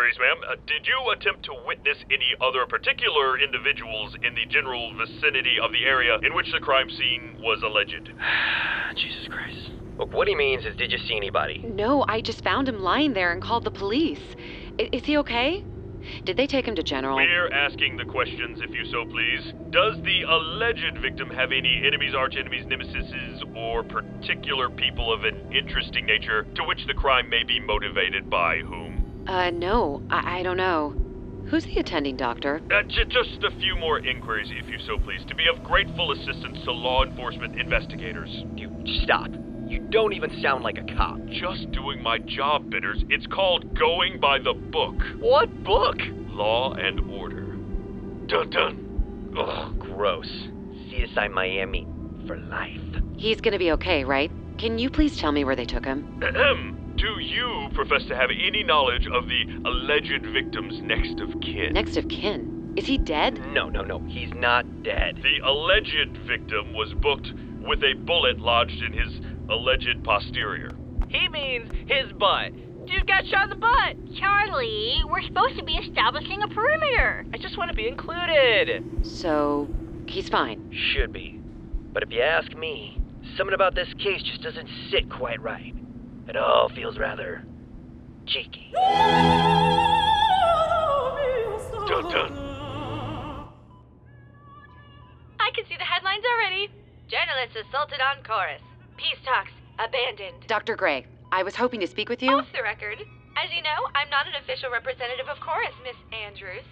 queries, ma'am. Did you attempt to witness any other particular individuals in the general vicinity of the area in which the crime scene was alleged? Jesus Christ. Look, what he means is, did you see anybody? No, I just found him lying there and called the police. Is he okay? Did they take him to General? We're asking the questions, if you so please. Does the alleged victim have any enemies, arch-enemies, nemesises, or particular people of an interesting nature to which the crime may be motivated by whom? No, I don't know. Who's the attending doctor? Just a few more inquiries, if you so please, to be of grateful assistance to law enforcement investigators. You stop. You don't even sound like a cop. Just doing my job, Bitters. It's called going by the book. What book? Law and Order. Dun dun. Ugh, gross. CSI Miami for life. He's gonna be okay, right? Can you please tell me where they took him? Ahem. Do you profess to have any knowledge of the alleged victim's next of kin? Next of kin? Is he dead? No. He's not dead. The alleged victim was booked with a bullet lodged in his alleged posterior. He means his butt. Dude got shot in the butt. Charlie, we're supposed to be establishing a perimeter. I just want to be included. So, he's fine. Should be. But if you ask me, something about this case just doesn't sit quite right. It all feels rather cheeky. Dun dun. I can see the headlines already. Journalists assaulted on chorus. Peace talks abandoned. Dr. Gray, I was hoping to speak with you. Off the record. As you know, I'm not an official representative of chorus, Miss Andrews.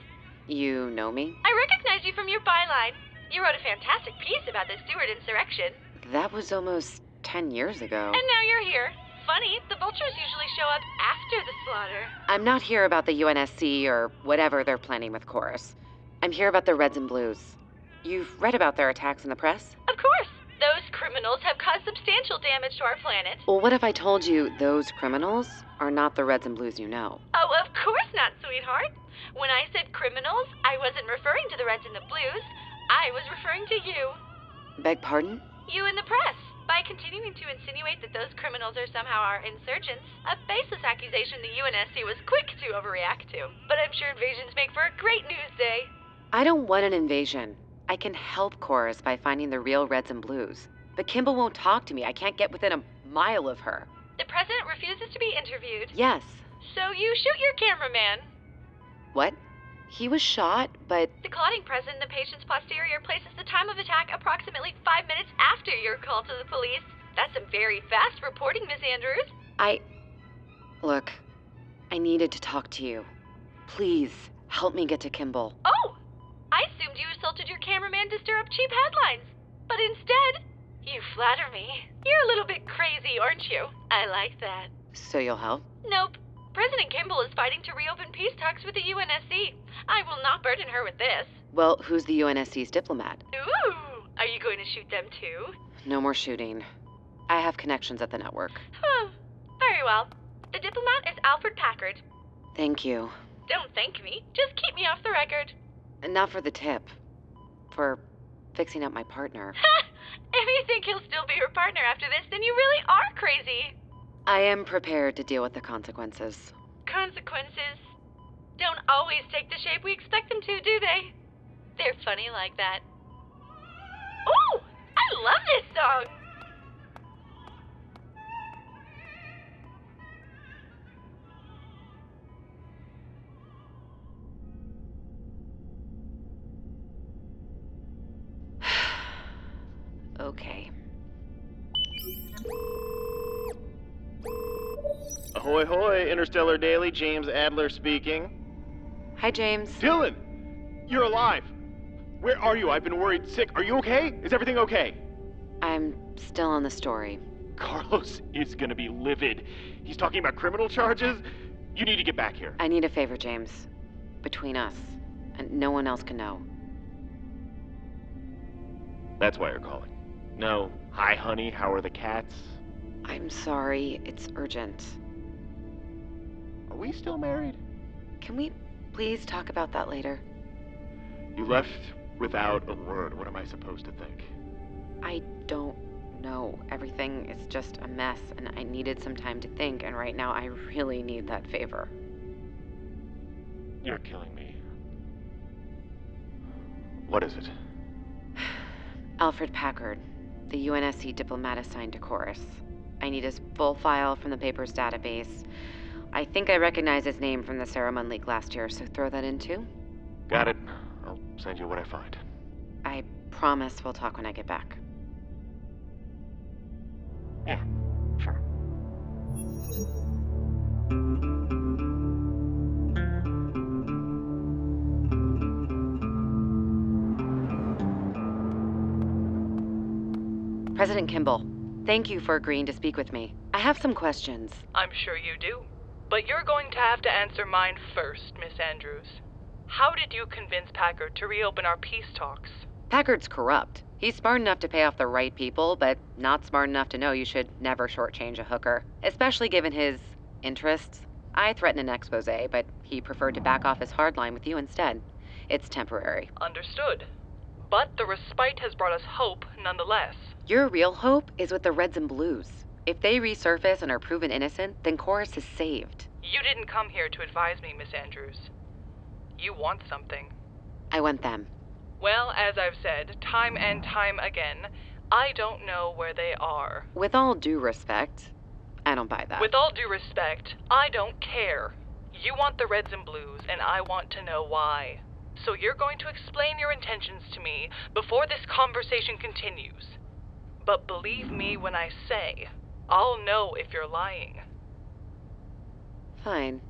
You know me? I recognize you from your byline. You wrote a fantastic piece about the Stewart insurrection. That was almost 10 years ago. And now you're here. Funny, the vultures usually show up after the slaughter. I'm not here about the UNSC or whatever they're planning with Chorus. I'm here about the Reds and Blues. You've read about their attacks in the press? Of course. Those criminals have caused substantial damage to our planet. Well, what if I told you those criminals are not the Reds and Blues you know? Oh, of course not, sweetheart. When I said criminals, I wasn't referring to the Reds and the Blues. I was referring to you. Beg pardon? You in the press. By continuing to insinuate that those criminals are somehow our insurgents, a baseless accusation the UNSC was quick to overreact to. But I'm sure invasions make for a great news day. I don't want an invasion. I can help Chorus by finding the real Reds and Blues. But Kimball won't talk to me. I can't get within a mile of her. The president refuses to be interviewed. Yes. So you shoot your cameraman. What? He was shot, but... The clotting present in the patient's posterior places the time of attack approximately 5 minutes after your call to the police. That's some very fast reporting, Miss Andrews. Look, I needed to talk to you. Please, help me get to Kimball. Oh! I assumed you assaulted your cameraman to stir up cheap headlines. But instead, you flatter me. You're a little bit crazy, aren't you? I like that. So you'll help? Nope. President Kimball is fighting to reopen peace talks with the UNSC. I will not burden her with this. Well, who's the UNSC's diplomat? Ooh! Are you going to shoot them too? No more shooting. I have connections at the network. Very well. The diplomat is Alfred Packard. Thank you. Don't thank me. Just keep me off the record. Not for the tip. For fixing up my partner. If you think he'll still be your partner after this, then you really are crazy. I am prepared to deal with the consequences. Consequences don't always take the shape we expect them to, do they? They're funny like that. Ooh! I love this song! Okay. Ahoy hoy, Interstellar Daily, James Adler speaking. Hi, James. Dylan! You're alive! Where are you? I've been worried sick. Are you okay? Is everything okay? I'm still on the story. Carlos is gonna be livid. He's talking about criminal charges. You need to get back here. I need a favor, James. Between us. And no one else can know. That's why you're calling. No, hi honey, how are the cats? I'm sorry, it's urgent. Are we still married? Can we please talk about that later? You left without a word. What am I supposed to think? I don't know. Everything is just a mess, and I needed some time to think, and right now I really need that favor. You're killing me. What is it? Alfred Packard, the UNSC diplomat assigned to Chorus. I need his full file from the paper's database. I think I recognize his name from the Saruman leak last year, so throw that in too. Got it. I'll send you what I find. I promise we'll talk when I get back. Yeah, sure. President Kimball, thank you for agreeing to speak with me. I have some questions. I'm sure you do. But you're going to have to answer mine first, Miss Andrews. How did you convince Packard to reopen our peace talks? Packard's corrupt. He's smart enough to pay off the right people, but not smart enough to know you should never shortchange a hooker, especially given his interests. I threatened an expose, but he preferred to back off his hardline with you instead. It's temporary. Understood. But the respite has brought us hope nonetheless. Your real hope is with the Reds and Blues. If they resurface and are proven innocent, then Chorus is saved. You didn't come here to advise me, Miss Andrews. You want something. I want them. Well, as I've said, time and time again, I don't know where they are. With all due respect, I don't buy that. With all due respect, I don't care. You want the Reds and Blues, and I want to know why. So you're going to explain your intentions to me before this conversation continues. But believe me when I say, I'll know if you're lying. Fine.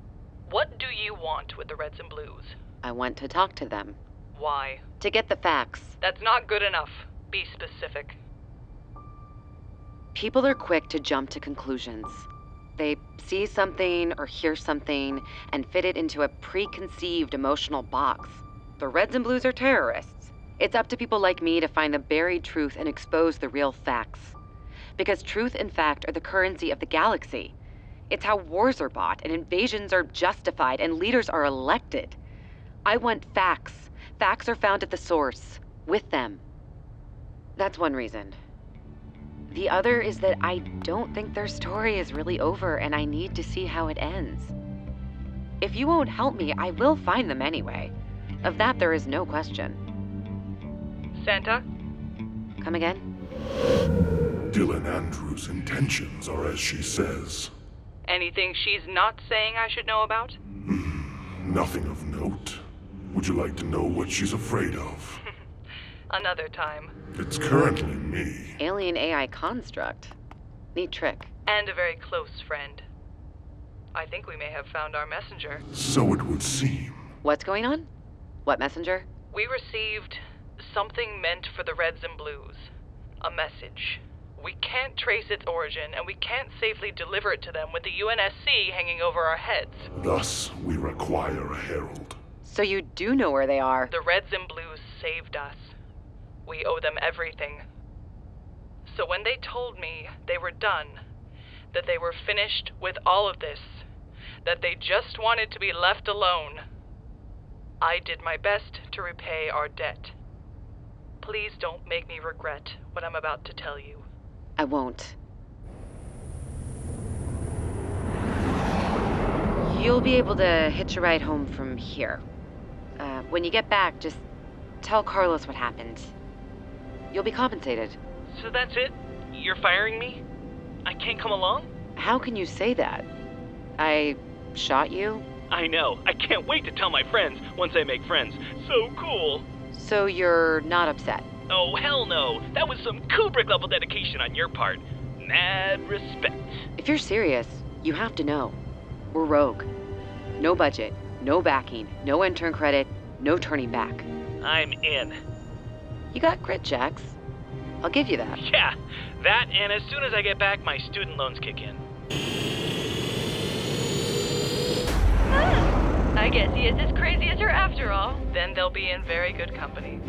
What do you want with the Reds and Blues? I want to talk to them. Why? To get the facts. That's not good enough. Be specific. People are quick to jump to conclusions. They see something or hear something and fit it into a preconceived emotional box. The Reds and Blues are terrorists. It's up to people like me to find the buried truth and expose the real facts. Because truth and fact are the currency of the galaxy. It's how wars are bought and invasions are justified and leaders are elected. I want facts. Facts are found at the source, with them. That's one reason. The other is that I don't think their story is really over and I need to see how it ends. If you won't help me, I will find them anyway. Of that, there is no question. Santa? Come again? Dylan Andrews' intentions are as she says. Anything she's not saying I should know about? Nothing of note. Would you like to know what she's afraid of? Another time. It's currently me. Alien AI construct. Neat trick. And a very close friend. I think we may have found our messenger. So it would seem. What's going on? What messenger? We received something meant for the Reds and Blues. A message. We can't trace its origin, and we can't safely deliver it to them with the UNSC hanging over our heads. Thus, we require a herald. So you do know where they are. The Reds and Blues saved us. We owe them everything. So when they told me they were done, that they were finished with all of this, that they just wanted to be left alone, I did my best to repay our debt. Please don't make me regret what I'm about to tell you. I won't. You'll be able to hitch a ride home from here. When you get back, just tell Carlos what happened. You'll be compensated. So that's it? You're firing me? I can't come along? How can you say that? I shot you? I know. I can't wait to tell my friends once I make friends. So cool. So you're not upset? Oh, hell no. That was some Kubrick-level dedication on your part. Mad respect. If you're serious, you have to know. We're rogue. No budget, no backing, no intern credit, no turning back. I'm in. You got grit, Jax. I'll give you that. Yeah, that and as soon as I get back, my student loans kick in. I guess he is as crazy as her after all. Then they'll be in very good company.